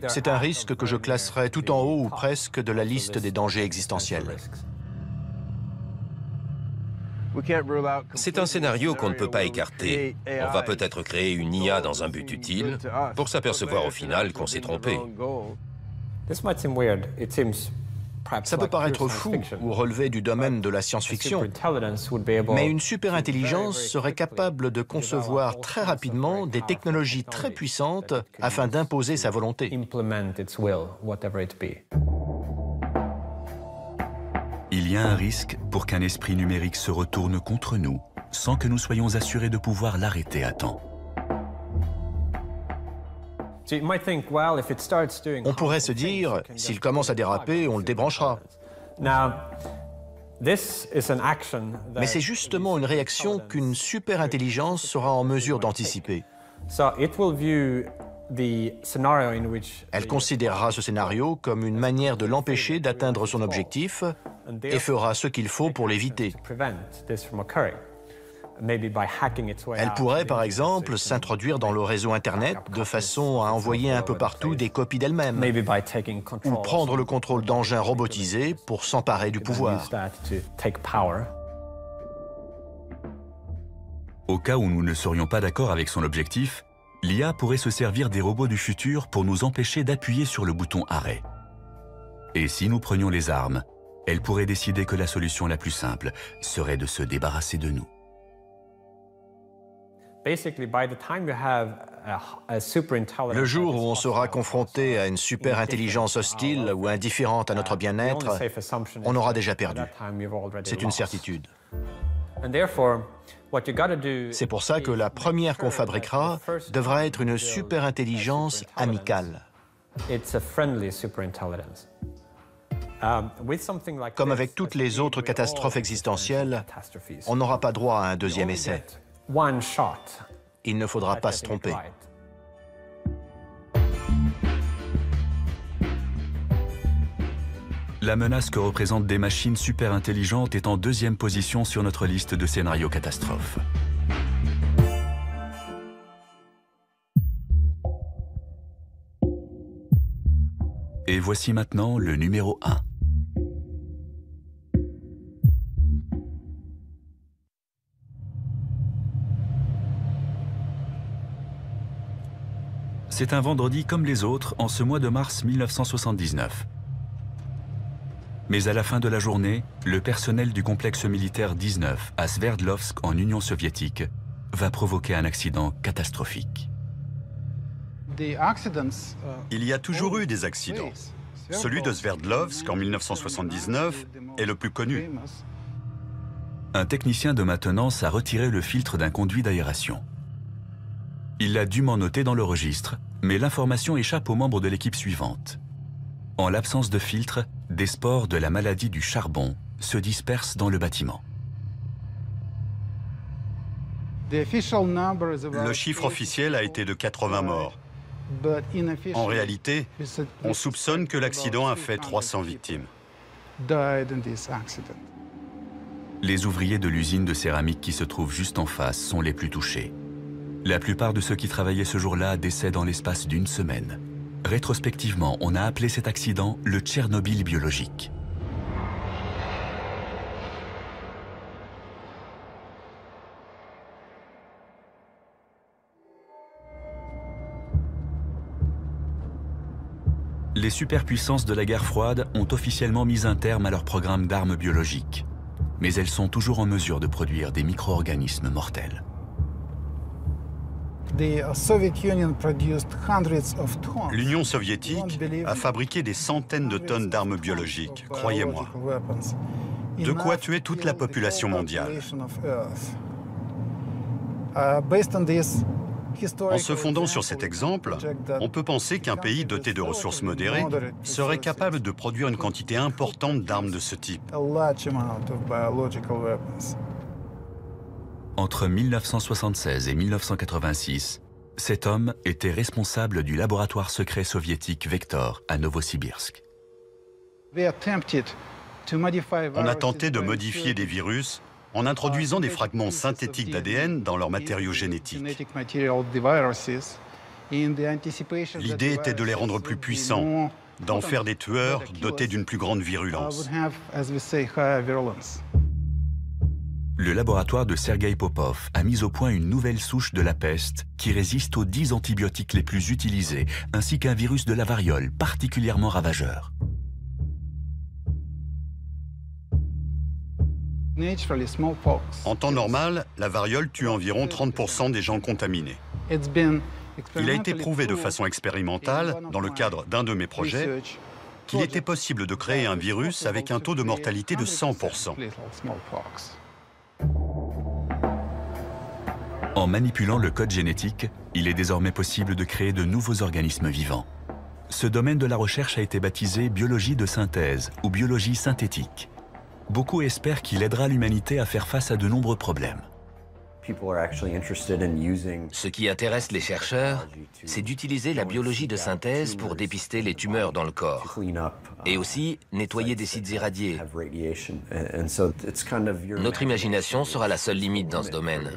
B: C'est un risque que je classerais tout en haut ou presque de la liste des dangers existentiels.
E: C'est un scénario qu'on ne peut pas écarter. On va peut-être créer une IA dans un but utile pour s'apercevoir au final qu'on s'est trompé.
B: Ça peut paraître fou ou relever du domaine de la science-fiction, mais une super-intelligence serait capable de concevoir très rapidement des technologies très puissantes afin d'imposer sa volonté.
A: Il y a un risque pour qu'un esprit numérique se retourne contre nous sans que nous soyons assurés de pouvoir l'arrêter à temps.
B: On pourrait se dire, s'il commence à déraper, on le débranchera. Mais c'est justement une réaction qu'une super-intelligence sera en mesure d'anticiper. Elle considérera ce scénario comme une manière de l'empêcher d'atteindre son objectif et fera ce qu'il faut pour l'éviter. Elle pourrait, par exemple, s'introduire dans le réseau Internet de façon à envoyer un peu partout des copies d'elle-même, ou prendre le contrôle d'engins robotisés pour s'emparer du pouvoir.
A: Au cas où nous ne serions pas d'accord avec son objectif, l'IA pourrait se servir des robots du futur pour nous empêcher d'appuyer sur le bouton arrêt. Et si nous prenions les armes, elle pourrait décider que la solution la plus simple serait de se débarrasser de nous.
B: Le jour où on sera confronté à une super-intelligence hostile ou indifférente à notre bien-être, on aura déjà perdu. C'est une certitude. C'est pour ça que la première qu'on fabriquera devra être une super-intelligence amicale. Comme avec toutes les autres catastrophes existentielles, on n'aura pas droit à un deuxième essai. Il ne faudra pas se tromper.
A: La menace que représentent des machines super intelligentes est en deuxième position sur notre liste de scénarios catastrophes. Et voici maintenant le numéro 1. C'est un vendredi comme les autres en ce mois de mars 1979. Mais à la fin de la journée, le personnel du complexe militaire 19 à Sverdlovsk en Union soviétique va provoquer un accident catastrophique.
N: Il y a toujours eu des accidents. Celui de Sverdlovsk en 1979 est le plus connu.
A: Un technicien de maintenance a retiré le filtre d'un conduit d'aération. Il l'a dûment noté dans le registre, mais l'information échappe aux membres de l'équipe suivante. En l'absence de filtre, des spores de la maladie du charbon se dispersent dans le bâtiment.
N: Le chiffre officiel a été de 80 morts. En réalité, on soupçonne que l'accident a fait 300 victimes.
A: Les ouvriers de l'usine de céramique qui se trouve juste en face sont les plus touchés. La plupart de ceux qui travaillaient ce jour-là décèdent en l'espace d'une semaine. Rétrospectivement, on a appelé cet accident le Tchernobyl biologique. Les superpuissances de la guerre froide ont officiellement mis un terme à leur programme d'armes biologiques. Mais elles sont toujours en mesure de produire des micro-organismes mortels.
N: L'Union soviétique a fabriqué des centaines de tonnes d'armes biologiques, croyez-moi. De quoi tuer toute la population mondiale. En se fondant sur cet exemple, on peut penser qu'un pays doté de ressources modérées serait capable de produire une quantité importante d'armes de ce type.
A: Entre 1976 et 1986, cet homme était responsable du laboratoire secret soviétique Vektor à Novosibirsk.
N: On a tenté de modifier des virus en introduisant des fragments synthétiques d'ADN dans leurs matériaux génétiques. L'idée était de les rendre plus puissants, d'en faire des tueurs dotés d'une plus grande virulence.
A: Le laboratoire de Sergueï Popov a mis au point une nouvelle souche de la peste qui résiste aux 10 antibiotiques les plus utilisés, ainsi qu'un virus de la variole particulièrement ravageur.
N: En temps normal, la variole tue environ 30% des gens contaminés. Il a été prouvé de façon expérimentale, dans le cadre d'un de mes projets, qu'il était possible de créer un virus avec un taux de mortalité de 100%.
A: En manipulant le code génétique, il est désormais possible de créer de nouveaux organismes vivants. Ce domaine de la recherche a été baptisé biologie de synthèse ou biologie synthétique. Beaucoup espèrent qu'il aidera l'humanité à faire face à de nombreux problèmes.
E: Ce qui intéresse les chercheurs, c'est d'utiliser la biologie de synthèse pour dépister les tumeurs dans le corps et aussi nettoyer des sites irradiés. Notre imagination sera la seule limite dans ce domaine.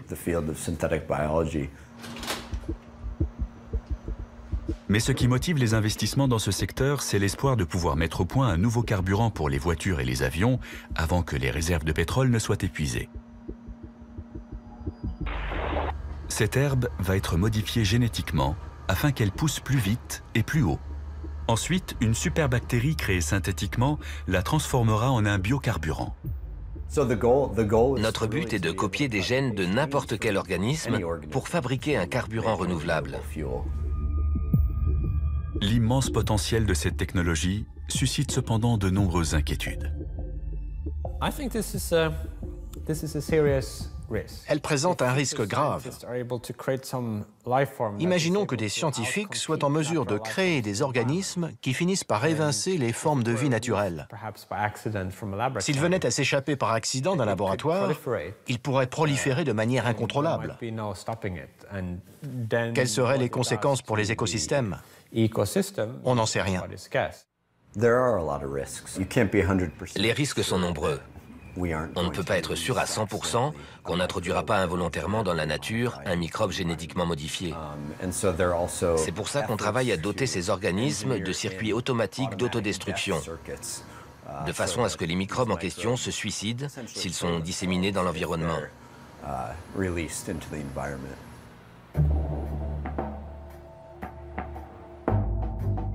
A: Mais ce qui motive les investissements dans ce secteur, c'est l'espoir de pouvoir mettre au point un nouveau carburant pour les voitures et les avions avant que les réserves de pétrole ne soient épuisées. Cette herbe va être modifiée génétiquement afin qu'elle pousse plus vite et plus haut. Ensuite, une superbactérie créée synthétiquement la transformera en un biocarburant.
E: Notre but est de copier des gènes de n'importe quel organisme pour fabriquer un carburant renouvelable.
A: L'immense potentiel de cette technologie suscite cependant de nombreuses inquiétudes.
B: Elle présente un risque grave. Imaginons que des scientifiques soient en mesure de créer des organismes qui finissent par évincer les formes de vie naturelles. S'ils venaient à s'échapper par accident d'un laboratoire, ils pourraient proliférer de manière incontrôlable. Quelles seraient les conséquences pour les écosystèmes? On n'en sait rien.
E: Les risques sont nombreux. On ne peut pas être sûr à 100% qu'on n'introduira pas involontairement dans la nature un microbe génétiquement modifié. C'est pour ça qu'on travaille à doter ces organismes de circuits automatiques d'autodestruction, de façon à ce que les microbes en question se suicident s'ils sont disséminés dans l'environnement.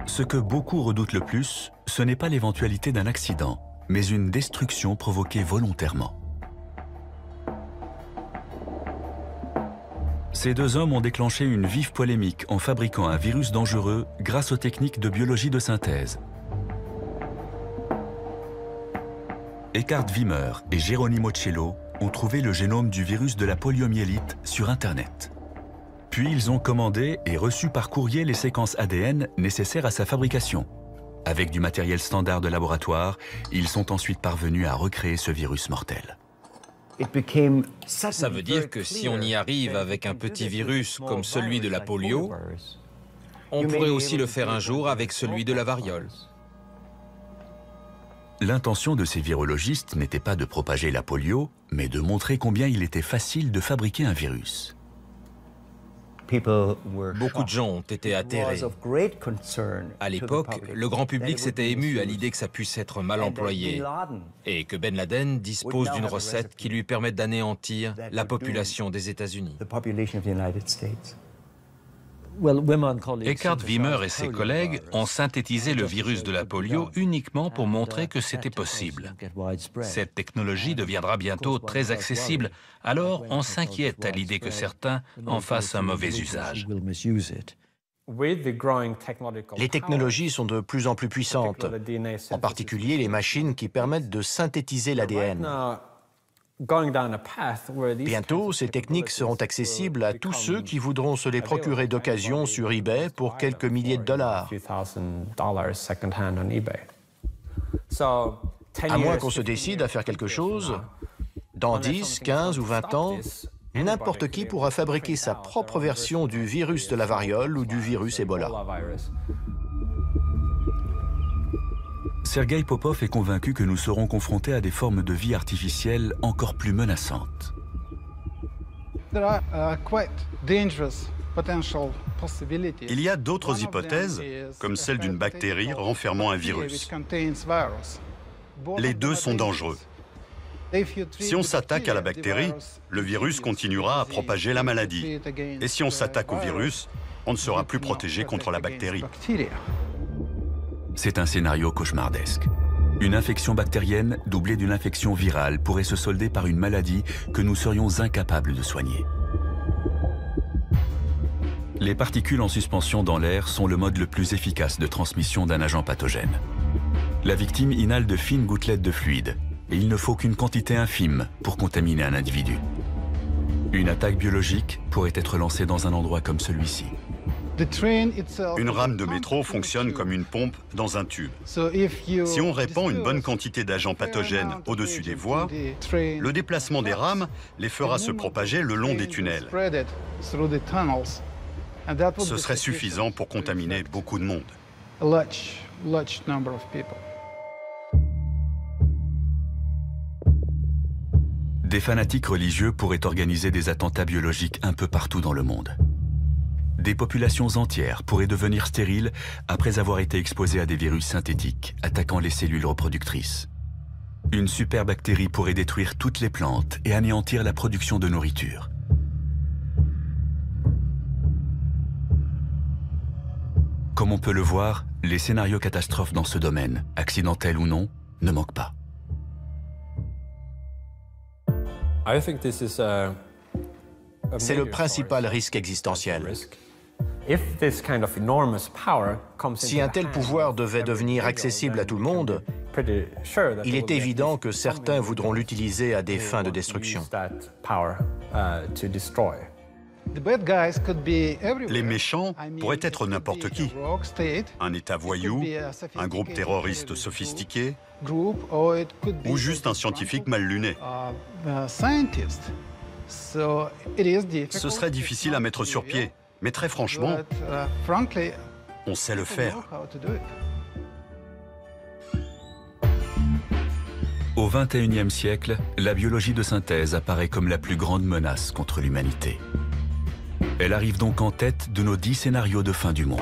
A: Ce que beaucoup redoutent le plus, ce n'est pas l'éventualité d'un accident, mais une destruction provoquée volontairement. Ces deux hommes ont déclenché une vive polémique en fabriquant un virus dangereux grâce aux techniques de biologie de synthèse. Eckhard Wimmer et Geronimo Cello ont trouvé le génome du virus de la poliomyélite sur Internet. Puis ils ont commandé et reçu par courrier les séquences ADN nécessaires à sa fabrication. Avec du matériel standard de laboratoire, ils sont ensuite parvenus à recréer ce virus mortel.
I: Ça veut dire que si on y arrive avec un petit virus comme celui de la polio, on pourrait aussi le faire un jour avec celui de la variole.
A: L'intention de ces virologistes n'était pas de propager la polio, mais de montrer combien il était facile de fabriquer un virus.
I: Beaucoup de gens ont été atterrés. À l'époque, le grand public s'était ému à l'idée que ça puisse être mal employé et que Ben Laden dispose d'une recette qui lui permette d'anéantir la population des États-Unis.
C: Eckhard Wimmer et ses collègues ont synthétisé le virus de la polio uniquement pour montrer que c'était possible. Cette technologie deviendra bientôt très accessible, alors on s'inquiète à l'idée que certains en fassent un mauvais usage.
B: Les technologies sont de plus en plus puissantes, en particulier les machines qui permettent de synthétiser l'ADN. Bientôt, ces techniques seront accessibles à tous ceux qui voudront se les procurer d'occasion sur eBay pour quelques milliers de dollars. À moins qu'on se décide à faire quelque chose, dans 10, 15 ou 20 ans, n'importe qui pourra fabriquer sa propre version du virus de la variole ou du virus Ebola.
A: Sergueï Popov est convaincu que nous serons confrontés à des formes de vie artificielle encore plus menaçantes.
N: Il y a d'autres hypothèses, comme celle d'une bactérie renfermant un virus. Les deux sont dangereux. Si on s'attaque à la bactérie, le virus continuera à propager la maladie. Et si on s'attaque au virus, on ne sera plus protégé contre la bactérie.
A: C'est un scénario cauchemardesque. Une infection bactérienne doublée d'une infection virale pourrait se solder par une maladie que nous serions incapables de soigner. Les particules en suspension dans l'air sont le mode le plus efficace de transmission d'un agent pathogène. La victime inhale de fines gouttelettes de fluide, et il ne faut qu'une quantité infime pour contaminer un individu. Une attaque biologique pourrait être lancée dans un endroit comme celui-ci.
N: Une rame de métro fonctionne comme une pompe dans un tube. Si on répand une bonne quantité d'agents pathogènes au-dessus des voies, le déplacement des rames les fera se propager le long des tunnels. Ce serait suffisant pour contaminer beaucoup de monde.
A: Des fanatiques religieux pourraient organiser des attentats biologiques un peu partout dans le monde. Des populations entières pourraient devenir stériles après avoir été exposées à des virus synthétiques attaquant les cellules reproductrices. Une superbactérie pourrait détruire toutes les plantes et anéantir la production de nourriture. Comme on peut le voir, les scénarios catastrophes dans ce domaine, accidentels ou non, ne manquent pas.
B: C'est le principal risque existentiel. Si un tel pouvoir devait devenir accessible à tout le monde, il est évident que certains voudront l'utiliser à des fins de destruction.
N: Les méchants pourraient être n'importe qui. Un État voyou, un groupe terroriste sophistiqué, ou juste un scientifique mal luné. Ce serait difficile à mettre sur pied, mais très franchement, on sait le faire.
A: Au XXIe siècle, la biologie de synthèse apparaît comme la plus grande menace contre l'humanité. Elle arrive donc en tête de nos 10 scénarios de fin du monde.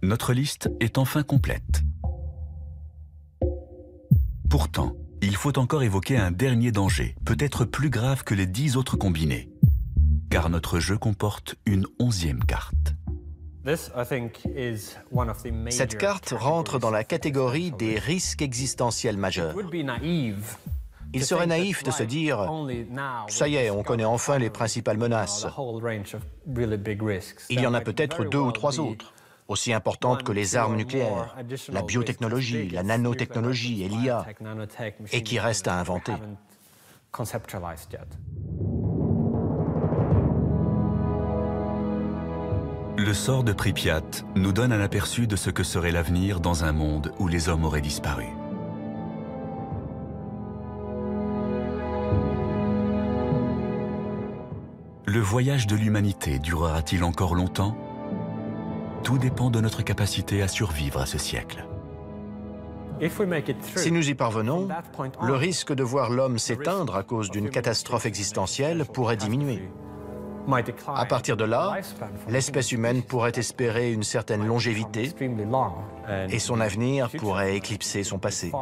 A: Notre liste est enfin complète. Pourtant, il faut encore évoquer un dernier danger, peut-être plus grave que les 10 autres combinés. Car notre jeu comporte une 11e carte.
B: Cette carte rentre dans la catégorie des risques existentiels majeurs. Il serait naïf de se dire « ça y est, on connaît enfin les principales menaces ». Il y en a peut-être 2 ou 3 autres, aussi importantes que les armes nucléaires, la biotechnologie, la nanotechnologie et l'IA, et qui restent à inventer.
A: Le sort de Pripyat nous donne un aperçu de ce que serait l'avenir dans un monde où les hommes auraient disparu. Le voyage de l'humanité durera-t-il encore longtemps ? Tout dépend de notre capacité à survivre à ce siècle.
B: Si nous y parvenons, le risque de voir l'homme s'éteindre à cause d'une catastrophe existentielle pourrait diminuer. À partir de là, l'espèce humaine pourrait espérer une certaine longévité et son avenir pourrait éclipser son passé.